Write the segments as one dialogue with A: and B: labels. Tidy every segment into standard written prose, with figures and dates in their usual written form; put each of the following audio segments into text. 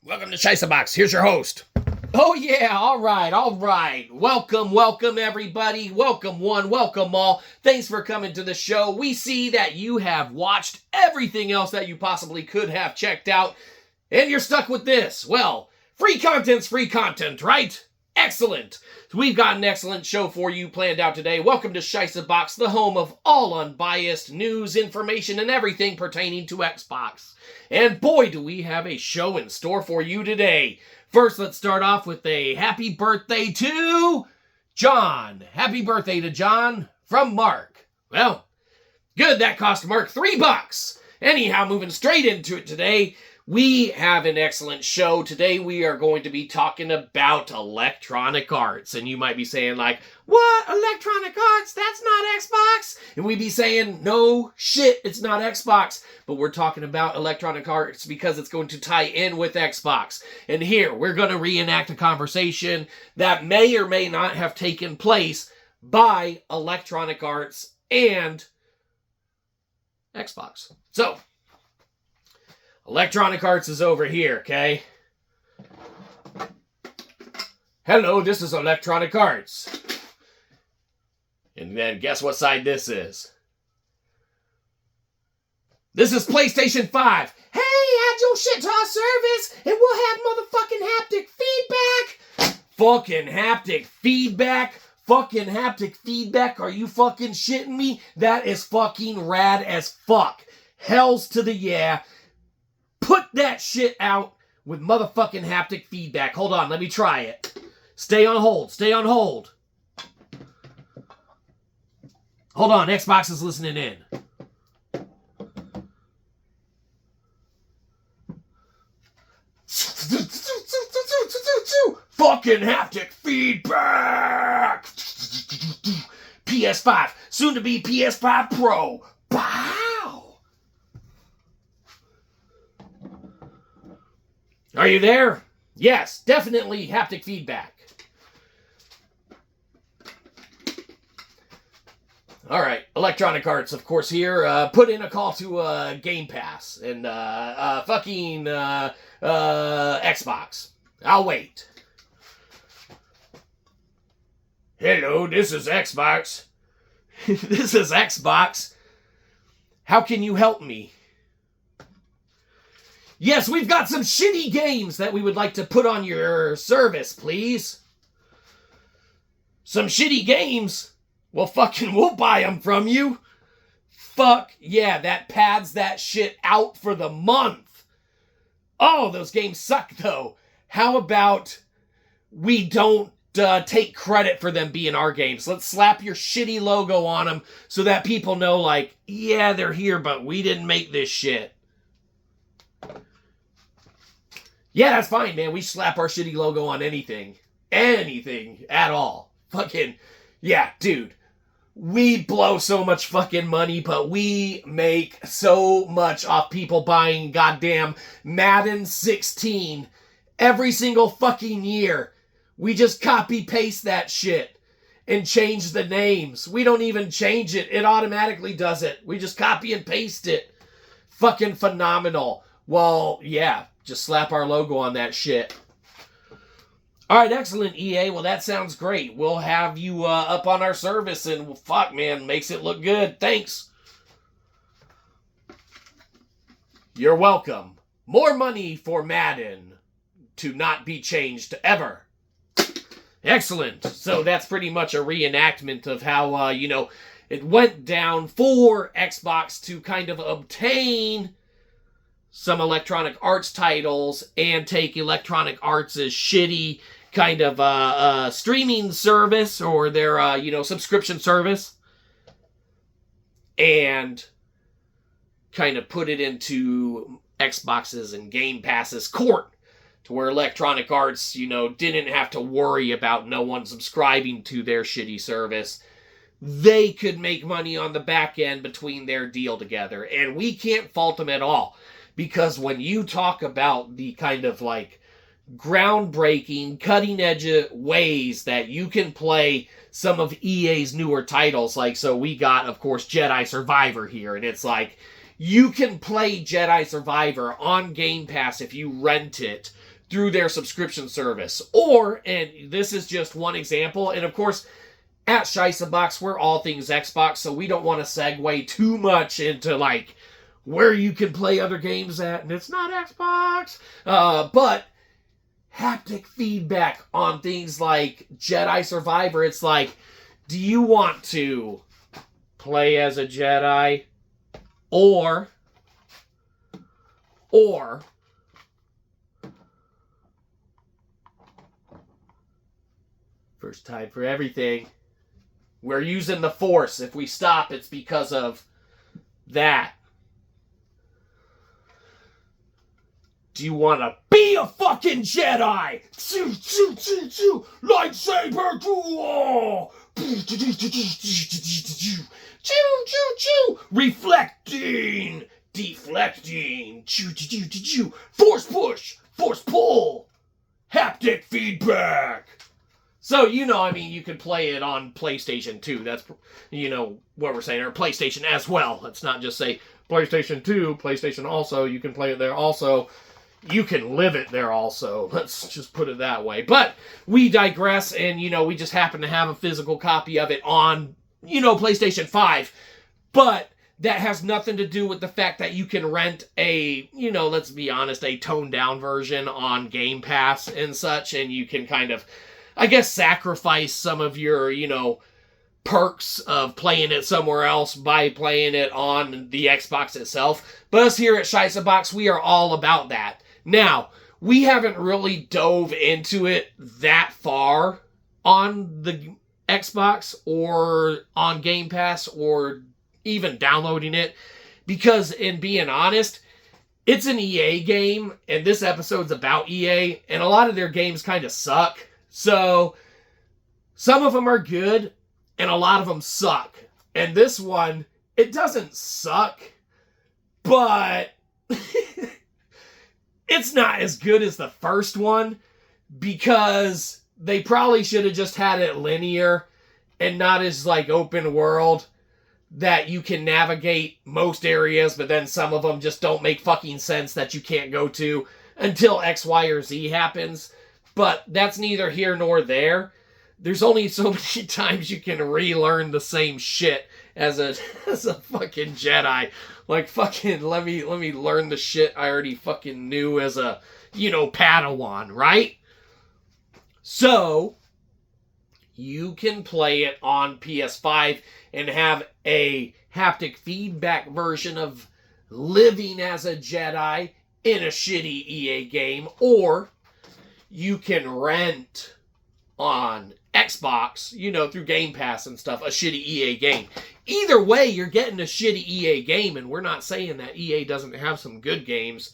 A: Welcome to Shyzabox. Here's your host. Oh yeah, all right. Welcome everybody. Welcome one, welcome all. Thanks for coming to the show. We see that you have watched everything else that you possibly could have checked out, and you're stuck with this. Well, free content's free content, right? Excellent. We've got an excellent show for you planned out today. Welcome to Shyzabox, the home of all unbiased news, information, and everything pertaining to Xbox. And boy, do we have a show in store for you today. First, let's start off with a happy birthday to John. Happy birthday to John from Mark. Well, good, that cost Mark $3. Anyhow, moving straight into it today, we have an excellent show. Today we are going to be talking about Electronic Arts. And you might be saying like, what? Electronic Arts? That's not Xbox? And we'd be saying, no shit, it's not Xbox. But we're talking about Electronic Arts because it's going to tie in with Xbox. And here, we're going to reenact a conversation that may or may not have taken place by Electronic Arts and Xbox. So, Electronic Arts is over here, okay? Hello, this is Electronic Arts. And then guess what side this is? This is PlayStation 5. Hey, add your shit to our service and we'll have motherfucking haptic feedback. Fucking haptic feedback? Fucking haptic feedback? Are you fucking shitting me? That is fucking rad as fuck. Hells to the yeah. Put that shit out with motherfucking haptic feedback. Hold on, let me try it. Stay on hold. Hold on, Xbox is listening in. Fucking haptic feedback! PS5, soon to be PS5 Pro. Pow! Are you there? Yes, definitely haptic feedback. All right, Electronic Arts, of course, here. Put in a call to Game Pass and Xbox. I'll wait. Hello, this is Xbox. This is Xbox. How can you help me? Yes, we've got some shitty games that we would like to put on your service, please. Some shitty games? Well, fucking we'll buy them from you. Fuck yeah, that pads that shit out for the month. Oh, those games suck though. How about we don't take credit for them being our games? Let's slap your shitty logo on them so that people know like, yeah, they're here, but we didn't make this shit. Yeah, that's fine, man. We slap our shitty logo on anything. Anything at all. Fucking, yeah, dude. We blow so much fucking money, but we make so much off people buying goddamn Madden 16 every single fucking year. We just copy-paste that shit and change the names. We don't even change it. It automatically does it. We just copy and paste it. Fucking phenomenal. Well, yeah. Just slap our logo on that shit. All right, excellent, EA. Well, that sounds great. We'll have you up on our service, and well, fuck, man, makes it look good. Thanks. You're welcome. More money for Madden to not be changed ever. Excellent. So that's pretty much a reenactment of how, it went down for Xbox to kind of obtain some Electronic Arts titles and take Electronic Arts' shitty kind of streaming service or their, subscription service and kind of put it into Xbox's and Game Pass's court to where Electronic Arts, didn't have to worry about no one subscribing to their shitty service. They could make money on the back end between their deal together, and we can't fault them at all. Because when you talk about the kind of like groundbreaking, cutting-edge ways that you can play some of EA's newer titles. Like, so we got, of course, Jedi Survivor here, and it's like, you can play Jedi Survivor on Game Pass if you rent it through their subscription service. Or, and this is just one example, and of course, at Shyzabox, we're all things Xbox, so we don't want to segue too much into, like, where you can play other games at, and it's not Xbox. But haptic feedback on things like Jedi Survivor, it's like, do you want to play as a Jedi? Or first time for everything. We're using the Force. If we stop, it's because of that. Do you want to be a fucking Jedi? Choo, choo, choo, choo. Lightsaber duel. Choo, choo, choo. Reflecting. Deflecting. Choo, choo, choo, choo, choo. Force push. Force pull. Haptic feedback. So, you know, I mean, you could play it on PlayStation 2. That's, you know, what we're saying. Or PlayStation as well. Let's not just say PlayStation 2, PlayStation also. You can play it there also. You can live it there also. Let's just put it that way. But we digress, and, you know, we just happen to have a physical copy of it on, you know, PlayStation 5. But that has nothing to do with the fact that you can rent a, you know, let's be honest, a toned-down version on Game Pass and such, and you can kind of, I guess, sacrifice some of your, you know, perks of playing it somewhere else by playing it on the Xbox itself. But us here at Shyzabox, we are all about that. Now, we haven't really dove into it that far on the Xbox or on Game Pass or even downloading it because, in being honest, it's an EA game, and this episode's about EA, and a lot of their games kind of suck. So, some of them are good, and a lot of them suck. And this one, it doesn't suck, but it's not as good as the first one because they probably should have just had it linear and not as, like, open world that you can navigate most areas, but then some of them just don't make fucking sense that you can't go to until X, Y, or Z happens. But that's neither here nor there. There's only so many times you can relearn the same shit as a fucking Jedi. Like, fucking, let me learn the shit I already fucking knew as a, you know, Padawan, right? So, you can play it on PS5 and have a haptic feedback version of living as a Jedi in a shitty EA game, or you can rent on Xbox, you know, through Game Pass and stuff, a shitty EA game. Either way, you're getting a shitty EA game, and we're not saying that EA doesn't have some good games.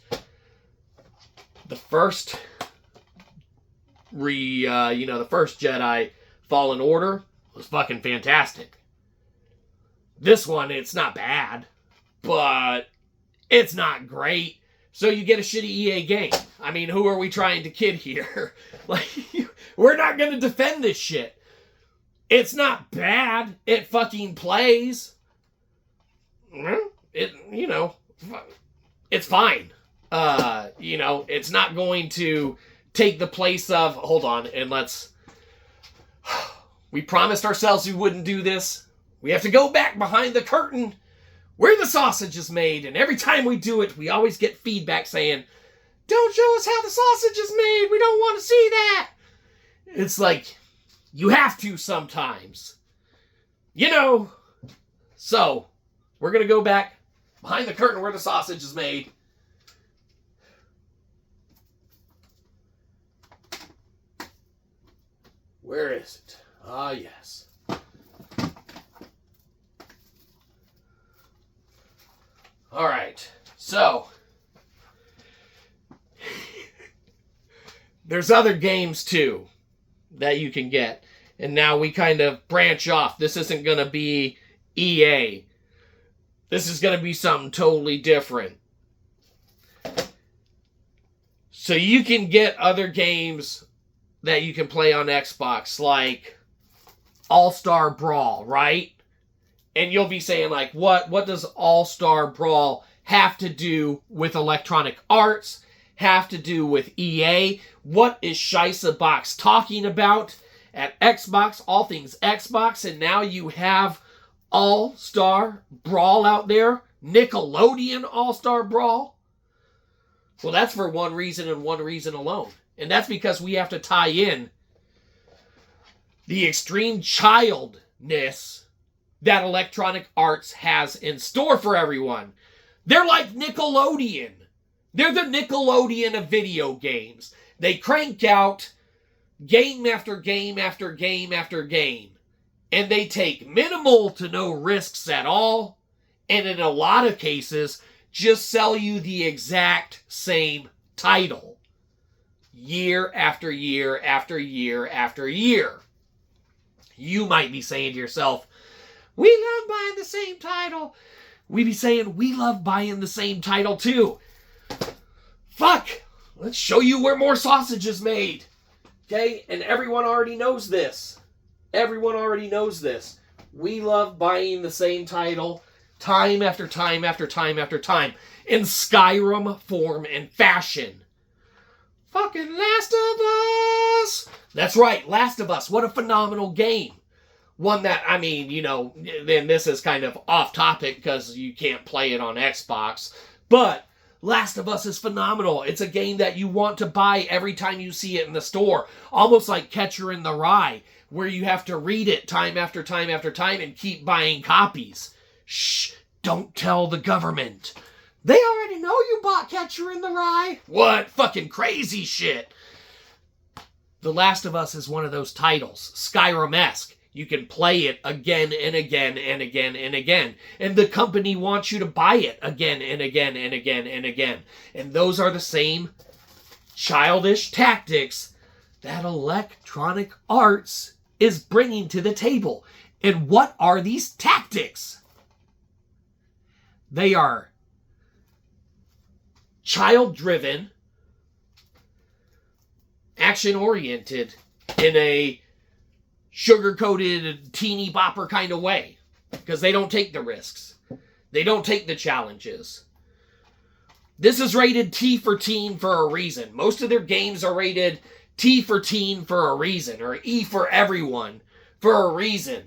A: The first the first Jedi Fallen Order was fucking fantastic. This one, it's not bad, but it's not great. So you get a shitty EA game. I mean, who are we trying to kid here? Like, we're not going to defend this shit. It's not bad. It fucking plays. It, you know, it's fine. You know, it's not going to take the place of, hold on, and let's, we promised ourselves we wouldn't do this. We have to go back behind the curtain where the sausage is made, and every time we do it, we always get feedback saying, don't show us how the sausage is made, we don't want to see that. It's like, you have to sometimes. You know. So, we're going to go back behind the curtain where the sausage is made. Where is it? Ah, yes. All right. So, there's other games too that you can get. And now we kind of branch off. This isn't going to be EA. This is going to be something totally different. So you can get other games that you can play on Xbox, like All-Star Brawl, right? And you'll be saying, like, what does All-Star Brawl have to do with Electronic Arts? have to do with EA. What is Shyzabox talking about at Xbox? All things Xbox. And now you have All-Star Brawl out there. Nickelodeon All-Star Brawl. Well, that's for one reason and one reason alone. And that's because we have to tie in the extreme childness that Electronic Arts has in store for everyone. They're like Nickelodeon. They're the Nickelodeon of video games. They crank out game after game after game after game. And they take minimal to no risks at all. And in a lot of cases, just sell you the exact same title. Year after year after year after year. You might be saying to yourself, we love buying the same title. We be saying, we love buying the same title too. Fuck! Let's show you where more sausage is made. Okay? And everyone already knows this. Everyone already knows this. We love buying the same title time after time after time after time. In Skyrim form and fashion. Fucking Last of Us! That's right, Last of Us. What a phenomenal game. One that, I mean, you know, then this is kind of off topic because you can't play it on Xbox. But Last of Us is phenomenal. It's a game that you want to buy every time you see it in the store. Almost like Catcher in the Rye, where you have to read it time after time after time and keep buying copies. Shh, don't tell the government. They already know you bought Catcher in the Rye. What fucking crazy shit. The Last of Us is one of those titles, Skyrim-esque. You can play it again and again and again and again. And the company wants you to buy it again and again and again and again. And those are the same childish tactics that Electronic Arts is bringing to the table. And what are these tactics? They are child-driven, action-oriented in a sugar-coated, teeny bopper kind of way. Because they don't take the risks. They don't take the challenges. This is rated T for teen for a reason. Most of their games are rated T for teen for a reason. Or E for everyone for a reason.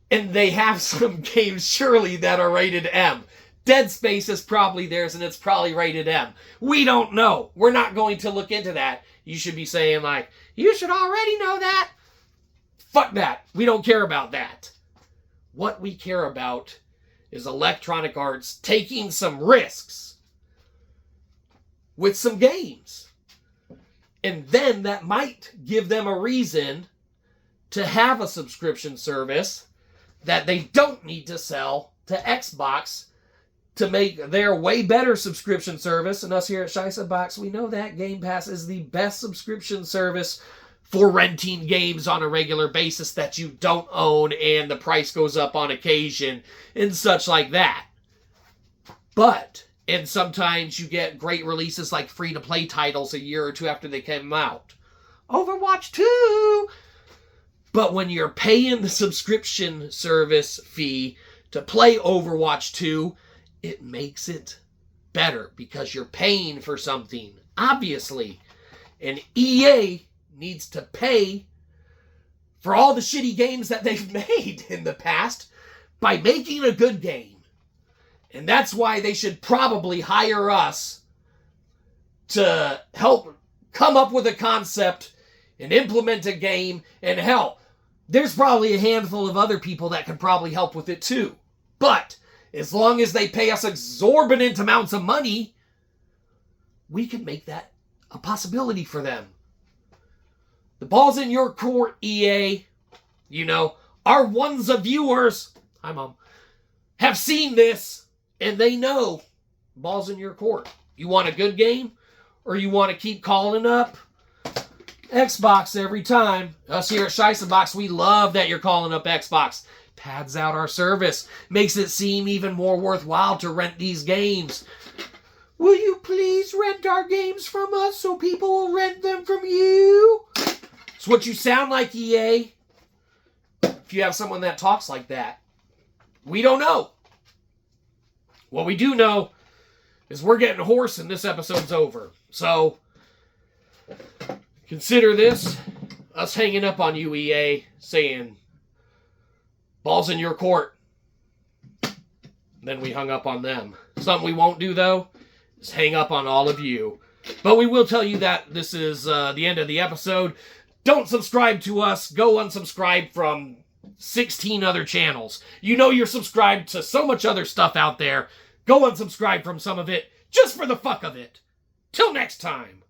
A: And they have some games, surely, that are rated M. Dead Space is probably theirs, and it's probably rated M. We don't know. We're not going to look into that. You should be saying, like, you should already know that. Fuck that. We don't care about that. What we care about is Electronic Arts taking some risks with some games. And then that might give them a reason to have a subscription service that they don't need to sell to Xbox to make their way better subscription service. And us here at Shyzabox, we know that Game Pass is the best subscription service for renting games on a regular basis that you don't own and the price goes up on occasion and such like that. But, and sometimes you get great releases like free-to-play titles a year or two after they came out. Overwatch 2! But when you're paying the subscription service fee to play Overwatch 2, it makes it better because you're paying for something, obviously. And EA needs to pay for all the shitty games that they've made in the past by making a good game. And that's why they should probably hire us to help come up with a concept and implement a game and help. There's probably a handful of other people that could probably help with it too. But as long as they pay us exorbitant amounts of money, we can make that a possibility for them. The ball's in your court, EA. You know, our ones of viewers, hi Mom, have seen this, and they know ball's in your court. You want a good game, or you want to keep calling up Xbox every time? Us here at Shyzabox, we love that you're calling up Xbox. Pads out our service. Makes it seem even more worthwhile to rent these games. Will you please rent our games from us so people will rent them from you? It's what you sound like, EA. If you have someone that talks like that. We don't know. What we do know is we're getting hoarse and this episode's over. So, consider this us hanging up on you, EA, saying, ball's in your court. Then we hung up on them. Something we won't do, though, is hang up on all of you. But we will tell you that this is the end of the episode. Don't subscribe to us. Go unsubscribe from 16 other channels. You know you're subscribed to so much other stuff out there. Go unsubscribe from some of it, just for the fuck of it. Till next time.